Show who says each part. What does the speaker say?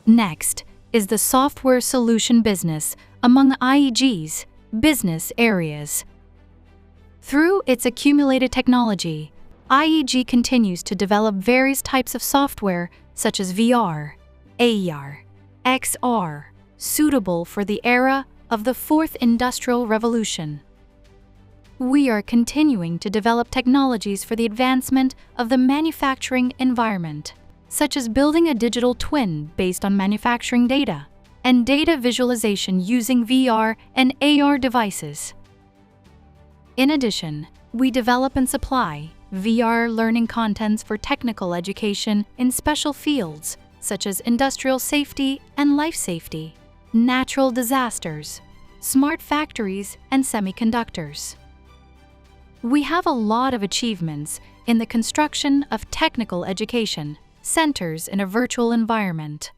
Speaker 1: Next is the software solution business among IEG's business areas. Through its accumulated technology, IEG continues to develop various types of software such as VR, AR, XR, suitable for the era of the fourth industrial revolution. We are continuing to develop technologies for the advancement of the manufacturing environment, such as building a digital twin based on manufacturing data and data visualization using VR and AR devices. In addition, we develop and supply VR learning contents for technical education in special fields such as industrial safety and life safety, natural disasters, smart factories, and semiconductors. We have a lot of achievements in the construction of technical education centers in a virtual environment.